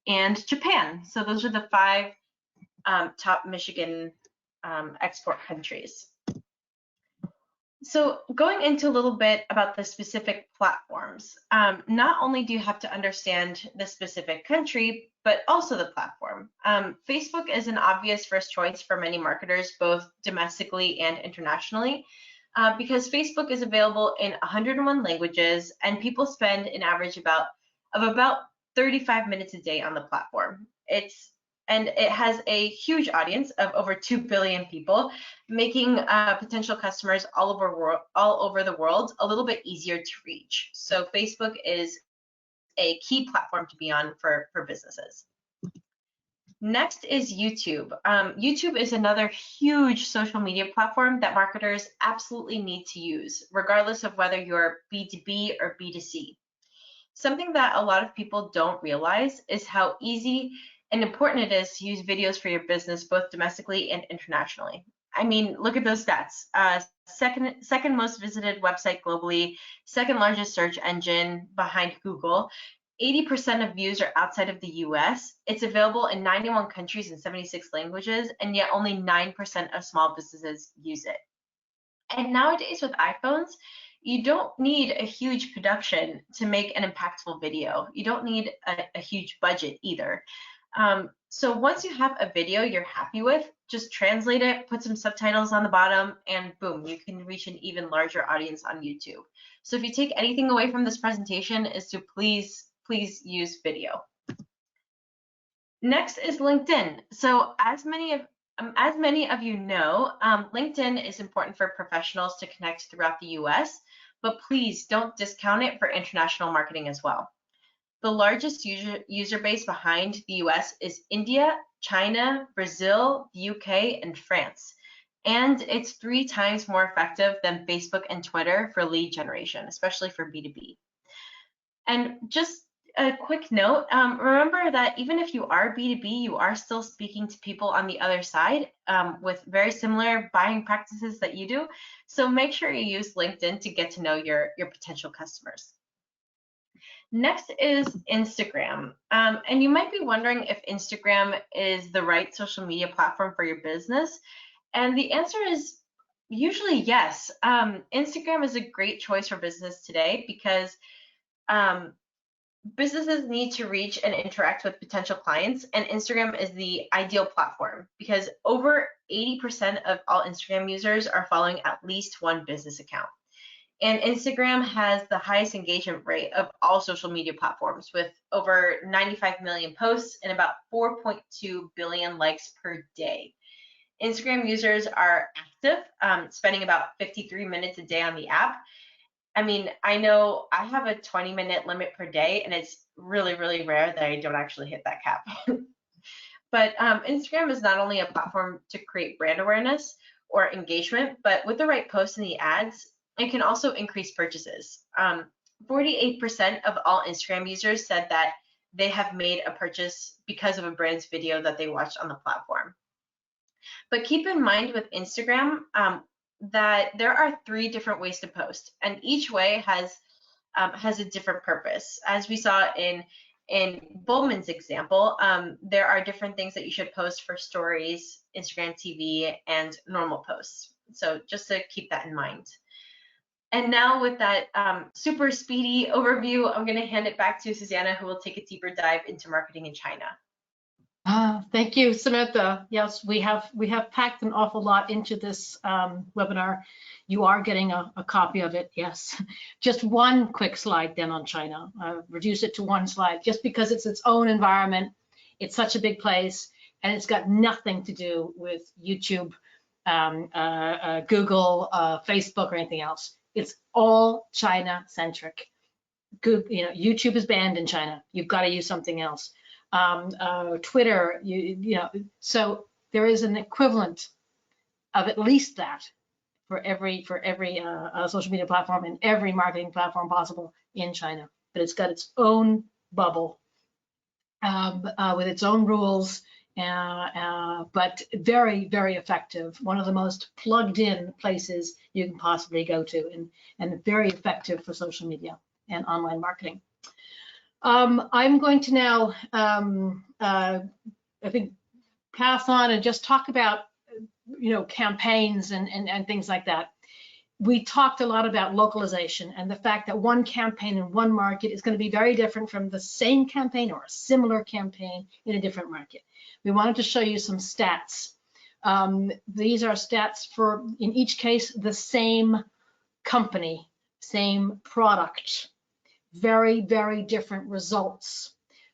and Japan. So those are the 5 top Michigan export countries. So going into a little bit about the specific platforms, not only do you have to understand the specific country, but also the platform. Facebook is an obvious first choice for many marketers, both domestically and internationally, because Facebook is available in 101 languages, and people spend an average of about 35 minutes a day on the platform. And it has a huge audience of over 2 billion people, making potential customers all over the world a little bit easier to reach. So Facebook is a key platform to be on for businesses. Next is YouTube. YouTube is another huge social media platform that marketers absolutely need to use, regardless of whether you're B2B or B2C. Something that a lot of people don't realize is how easy and important it is to use videos for your business, both domestically and internationally. I mean, look at those stats. Second most visited website globally, second largest search engine behind Google. 80% of views are outside of the US. It's available in 91 countries and 76 languages, and yet only 9% of small businesses use it. And nowadays with iPhones, you don't need a huge production to make an impactful video. You don't need a huge budget either. So once you have a video you're happy with, just translate it, put some subtitles on the bottom, and boom, you can reach an even larger audience on YouTube. So if you take anything away from this presentation, is to please use video. Next is LinkedIn. So as many of you know, LinkedIn is important for professionals to connect throughout the US, but please don't discount it for international marketing as well. The largest user base behind the US is India, China, Brazil, the UK, and France. And it's 3 times more effective than Facebook and Twitter for lead generation, especially for B2B. And just a quick note, remember that even if you are B2B, you are still speaking to people on the other side with very similar buying practices that you do. So make sure you use LinkedIn to get to know your potential customers. Next is Instagram. And you might be wondering if Instagram is the right social media platform for your business. And the answer is usually yes. Instagram is a great choice for business today because businesses need to reach and interact with potential clients, and Instagram is the ideal platform because over 80% of all Instagram users are following at least one business account. And Instagram has the highest engagement rate of all social media platforms with over 95 million posts and about 4.2 billion likes per day. Instagram users are active, spending about 53 minutes a day on the app. I mean, I know I have a 20-minute limit per day, and it's really, really rare that I don't actually hit that cap. But Instagram is not only a platform to create brand awareness or engagement, but with the right posts and the ads, it can also increase purchases. 48% of all Instagram users said that they have made a purchase because of a brand's video that they watched on the platform. But keep in mind with Instagram that there are 3 different ways to post, and each way has a different purpose. As we saw in Bulman's example, there are different things that you should post for stories, Instagram TV, and normal posts. So just to keep that in mind. And now with that super speedy overview, I'm going to hand it back to Susanna, who will take a deeper dive into marketing in China. Thank you, Samantha. Yes, we have packed an awful lot into this webinar. You are getting a copy of it, yes. Just one quick slide then on China. Reduce it to one slide, just because it's its own environment. It's such a big place, and it's got nothing to do with YouTube, Google, Facebook, or anything else. It's all China-centric. YouTube is banned in China. You've got to use something else. Twitter, so there is an equivalent of at least that for every social media platform and every marketing platform possible in China. But it's got its own bubble with its own rules, but very, very effective. One of the most plugged in places you can possibly go to, and very effective for social media and online marketing. I'm going to now, I think, pass on and just talk about, campaigns and things like that. We talked a lot about localization and the fact that one campaign in one market is going to be very different from the same campaign or a similar campaign in a different market. We wanted to show you some stats. These are stats for, in each case, the same company, same product. Very, very different results.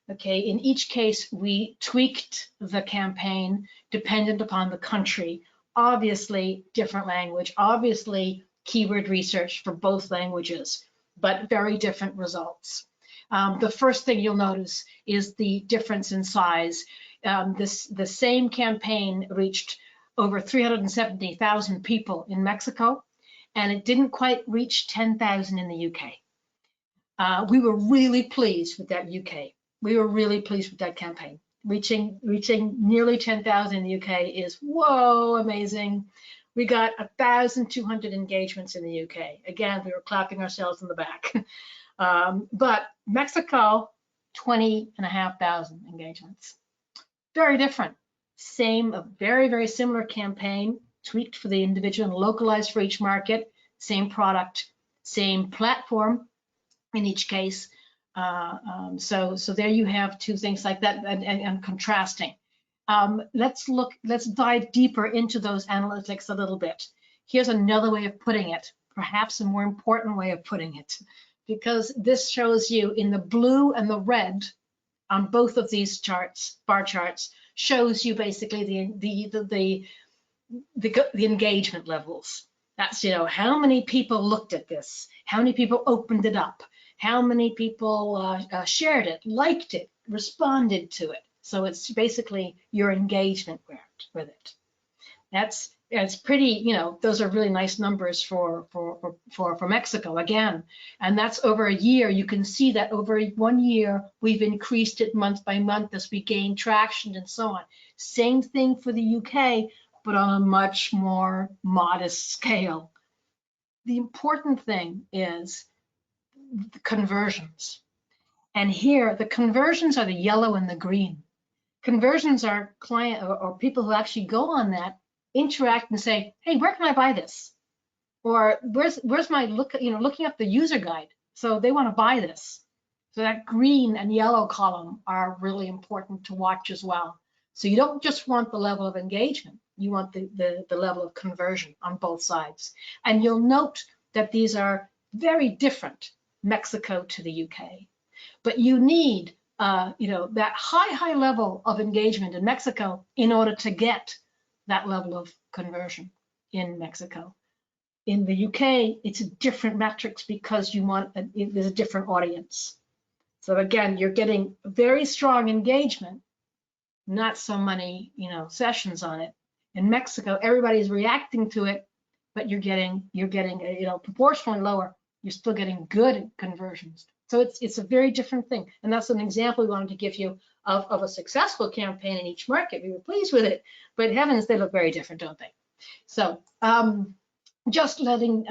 Okay, in each case, we tweaked the campaign dependent upon the country. Obviously, different language, obviously, keyword research for both languages, but very different results. The first thing you'll notice is the difference in size. The same campaign reached over 370,000 people in Mexico, and it didn't quite reach 10,000 in the UK. We were really pleased with that UK. We were really pleased with that campaign. Reaching nearly 10,000 in the UK is, whoa, amazing. We got 1,200 engagements in the UK. Again, we were clapping ourselves in the back. But Mexico, 20,500 engagements. Very different. A very, very similar campaign, tweaked for the individual and localized for each market, same product, same platform in each case. So there you have 2 things like that and contrasting. Let's dive deeper into those analytics a little bit. Here's another way of putting it, perhaps a more important way of putting it, because this shows you in the blue and the red on both of these charts, bar charts, shows you basically the engagement levels. That's, how many people looked at this, how many people opened it up, how many people shared it, liked it, responded to it. So it's basically your engagement with it. It's pretty, those are really nice numbers for Mexico again. And that's over a year. You can see that over 1 year, we've increased it month by month as we gain traction and so on. Same thing for the UK, but on a much more modest scale. The important thing is the conversions. And here, the conversions are the yellow and the green. Conversions are client or people who actually go on that, interact and say, hey, where can I buy this? Or where's my looking up the user guide. So they want to buy this. So that green and yellow column are really important to watch as well. So you don't just want the level of engagement, you want the level of conversion on both sides. And you'll note that these are very different, Mexico to the UK. But you need that high level of engagement in Mexico in order to get that level of conversion in Mexico. In the UK, it's a different metrics because there's a different audience. So again, you're getting very strong engagement, not so many, sessions on it. In Mexico, everybody's reacting to it, but you're getting, proportionally lower. You're still getting good conversions. So it's a very different thing. And that's an example we wanted to give you of a successful campaign in each market. We were pleased with it, but heavens, they look very different, don't they? So just letting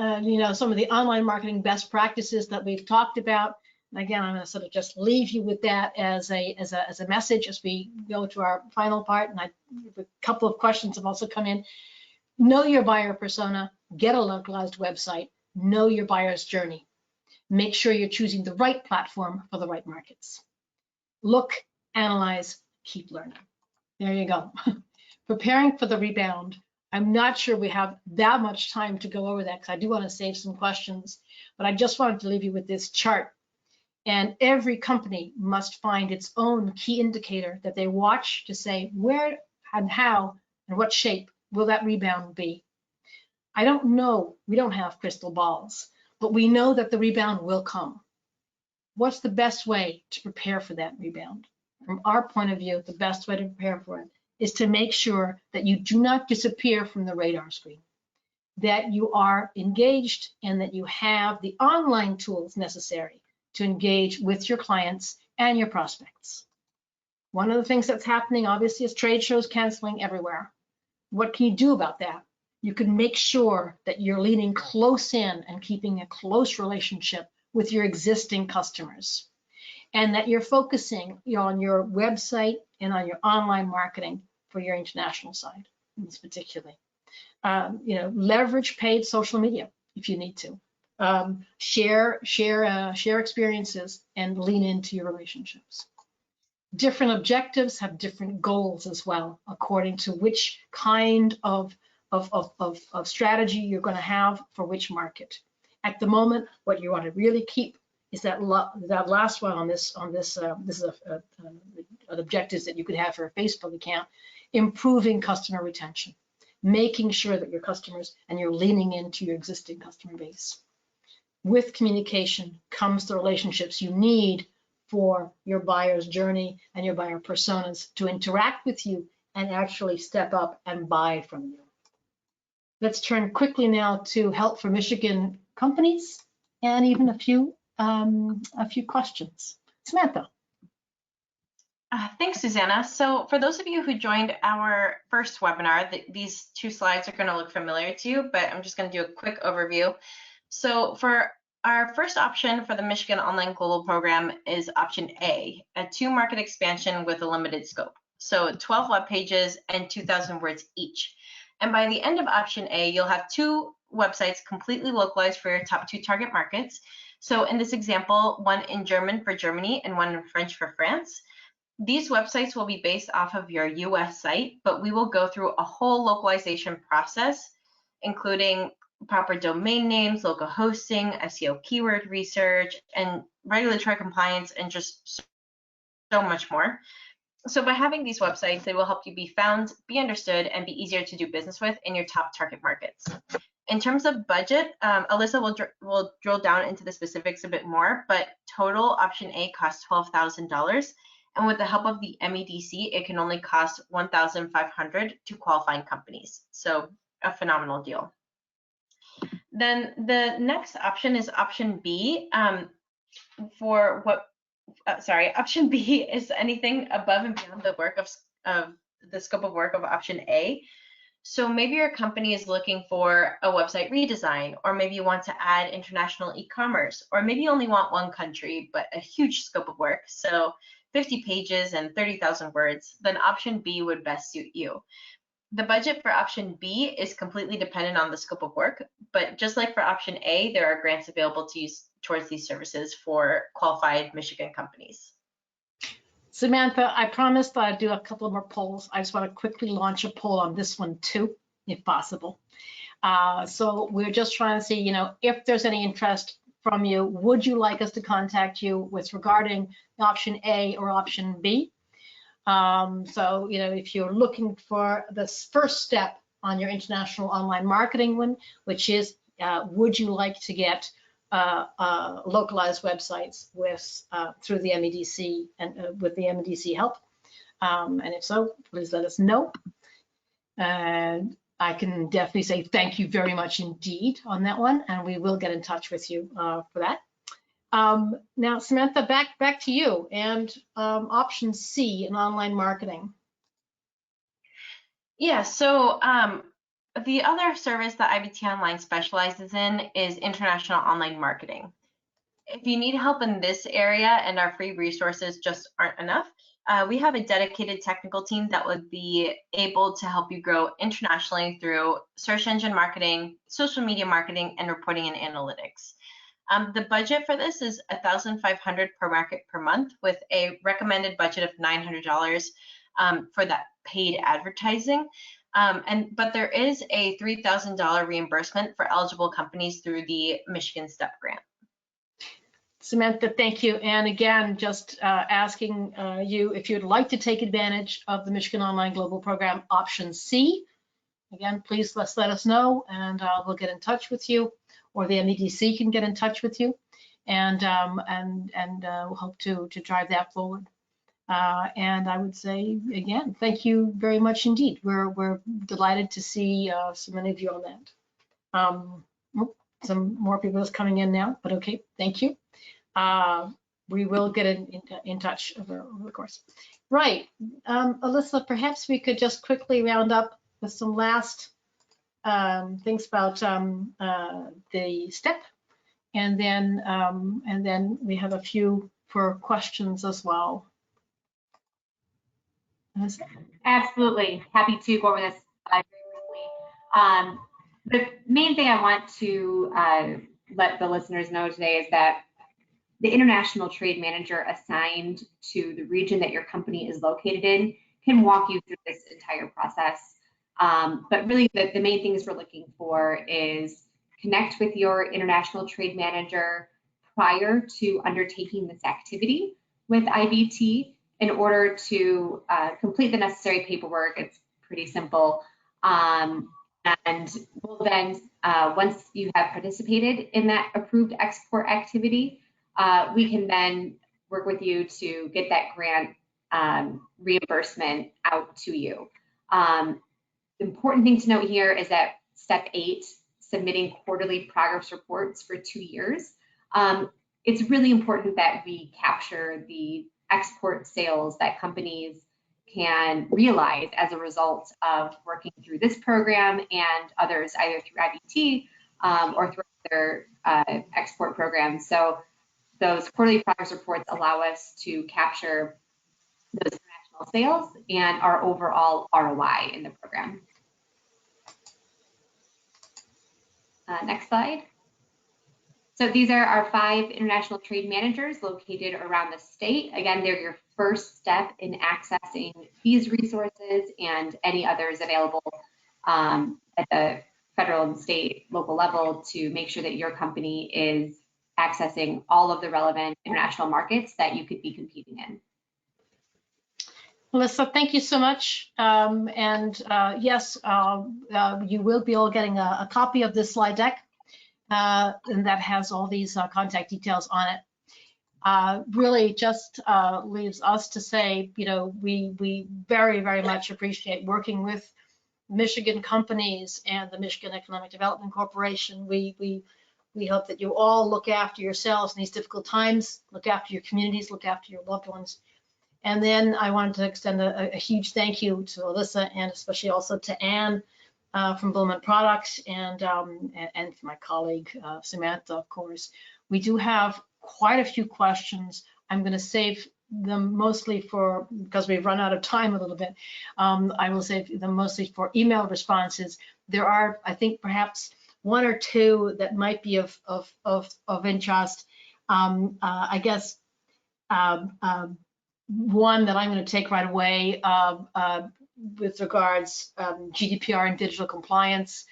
some of the online marketing best practices that we've talked about. And again, I'm going to sort of just leave you with that as a message as we go to our final part. And a couple of questions have also come in. Know your buyer persona, get a localized website, know your buyer's journey. Make sure you're choosing the right platform for the right markets. Look, analyze, keep learning. There you go. Preparing for the rebound. I'm not sure we have that much time to go over that because I do want to save some questions, but I just wanted to leave you with this chart. And every company must find its own key indicator that they watch to say where and how and what shape will that rebound be. I don't know, we don't have crystal balls, but we know that the rebound will come. What's the best way to prepare for that rebound? From our point of view, the best way to prepare for it is to make sure that you do not disappear from the radar screen, that you are engaged and that you have the online tools necessary to engage with your clients and your prospects. One of the things that's happening, obviously, is trade shows canceling everywhere. What can you do about that? You can make sure that you're leaning close in and keeping a close relationship with your existing customers, and that you're focusing on your website and on your online marketing for your international side, particularly. Leverage paid social media if you need to. Share experiences and lean into your relationships. Different objectives have different goals as well, according to which kind of strategy you're going to have for which market. At the moment, what you want to really keep is that last one on this is objectives that you could have for a Facebook account, improving customer retention, making sure that your customers and you're leaning into your existing customer base. With communication comes the relationships you need for your buyer's journey and your buyer personas to interact with you and actually step up and buy from you. Let's turn quickly now to help for Michigan companies and even a few questions. Samantha. Thanks, Susanna. So for those of you who joined our first webinar, these two slides are going to look familiar to you, but I'm just going to do a quick overview. So for our first option for the Michigan Online Global Program is option A, a 2-market expansion with a limited scope. So 12 web pages and 2,000 words each. And by the end of option A, you'll have 2 websites completely localized for your top 2 target markets. So in this example, one in German for Germany and one in French for France. These websites will be based off of your US site, but we will go through a whole localization process, including proper domain names, local hosting, SEO keyword research, and regulatory compliance, and just so much more. So by having these websites, they will help you be found, be understood, and be easier to do business with in your top target markets. In terms of budget, Alyssa will drill down into the specifics a bit more, but total option A costs $12,000. And with the help of the MEDC, it can only cost $1,500 to qualifying companies. So a phenomenal deal. Then the next option is option B. Option B is anything above and beyond the work of the scope of work of option A. So maybe your company is looking for a website redesign, or maybe you want to add international e-commerce, or maybe you only want one country, but a huge scope of work. So 50 pages and 30,000 words, then option B would best suit you. The budget for option B is completely dependent on the scope of work, but just like for option A, there are grants available to use towards these services for qualified Michigan companies. Samantha, I promised that I'd do a couple more polls. I just want to quickly launch a poll on this one too, if possible. So we're just trying to see, if there's any interest from you, would you like us to contact you with regarding option A or option B? So, if you're looking for this first step on your international online marketing one, which is would you like to get localized websites with through the MEDC and with the MEDC help? And if so, please let us know. And I can definitely say thank you very much indeed on that one, and we will get in touch with you for that. Now, Samantha, back to you, and option C in online marketing. Yeah, so the other service that IBT Online specializes in is international online marketing. If you need help in this area and our free resources just aren't enough, we have a dedicated technical team that would be able to help you grow internationally through search engine marketing, social media marketing, and reporting and analytics. The budget for this is $1,500 per market per month, with a recommended budget of $900 for that paid advertising. But there is a $3,000 reimbursement for eligible companies through the Michigan STEP grant. Samantha, thank you. And again, just asking you if you'd like to take advantage of the Michigan Online Global Program, option C. Again, please let us know, and we'll get in touch with you, or the MEDC can get in touch with you, and we'll hope to drive that forward. And I would say again, thank you very much indeed. We're delighted to see so many of you on that. Some more people is coming in now, but okay, thank you. We will get in touch over the course. Right, Alyssa, perhaps we could just quickly round up with some last things about the STEP, and then we have a few for questions as well. Absolutely, happy to go over this very quickly. The main thing I want to let the listeners know today is that the international trade manager assigned to the region that your company is located in can walk you through this entire process. But really the main things we're looking for is connect with your international trade manager prior to undertaking this activity with IBT in order to complete the necessary paperwork. It's pretty simple. And we'll then, once you have participated in that approved export activity, we can then work with you to get that grant reimbursement out to you. The important thing to note here is that step 8, submitting quarterly progress reports for 2 years. It's really important that we capture the export sales that companies can realize as a result of working through this program and others, either through IBT or through their export programs. So those quarterly progress reports allow us to capture those international sales and our overall ROI in the program. Next slide. So these are our 5 international trade managers located around the state. Again, they're your first step in accessing these resources and any others available at the federal and state local level to make sure that your company is accessing all of the relevant international markets that you could be competing in. Alyssa, thank you so much. Yes, you will be all getting a copy of this slide deck, and that has all these contact details on it. Really just leaves us to say, you know, we very, very much appreciate working with Michigan companies and the Michigan Economic Development Corporation. We hope that you all look after yourselves in these difficult times, look after your communities, look after your loved ones. And then I wanted to extend a huge thank you to Alyssa, and especially also to Anne from Bulman Products, and my colleague Samantha, of course. We do have quite a few questions. I'm going to save them mostly for, because we've run out of time a little bit, I will save them mostly for email responses. There are, I think, perhaps 1 or 2 that might be of interest. I guess one that I'm going to take right away with regards GDPR and digital compliance.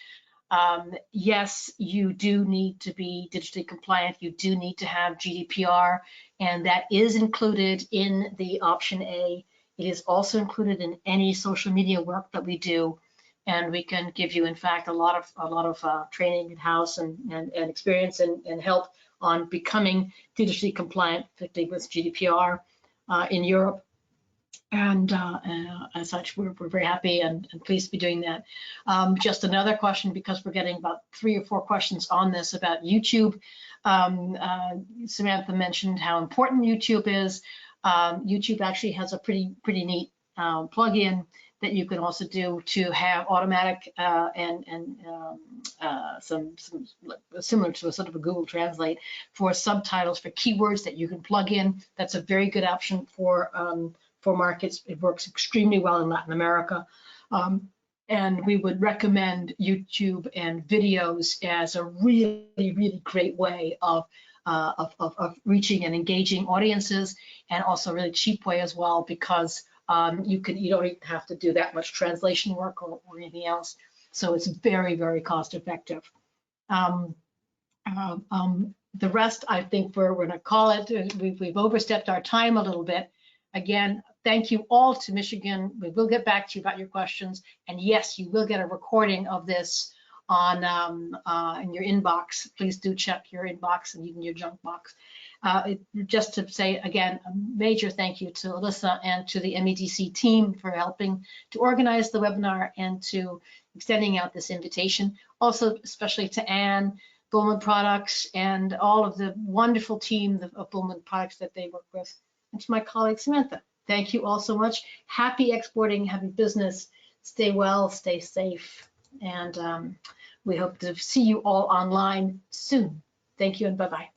Yes, you do need to be digitally compliant. You do need to have GDPR, and that is included in the option A. It is also included in any social media work that we do. and we can give you, in fact, a lot of training in-house and experience and help on becoming digitally compliant, particularly with GDPR in Europe. And as such, we're very happy and pleased to be doing that. Just another question, because we're getting about 3 or 4 questions on this about YouTube. Samantha mentioned how important YouTube is. YouTube actually has a pretty neat plugin that you can also do to have automatic some similar to a sort of a Google Translate for subtitles for keywords that you can plug in. That's a very good option for markets. It works extremely well in Latin America. And we would recommend YouTube and videos as a really great way of reaching and engaging audiences, and also a really cheap way as well, because you don't even have to do that much translation work or anything else. So it's very cost effective. The rest, I think we're going to call it. We've overstepped our time a little bit. Again, thank you all to Michigan. We will get back to you about your questions. And yes, you will get a recording of this on in your inbox. Please do check your inbox and even your junk box. Just to say again, a major thank you to Alyssa and to the MEDC team for helping to organize the webinar and to extending out this invitation. Also, especially to Anne, Bulman Products, and all of the wonderful team of Bulman Products that they work with. And to my colleague Samantha, thank you all so much. Happy exporting, happy business. Stay well, stay safe, and we hope to see you all online soon. Thank you and bye-bye.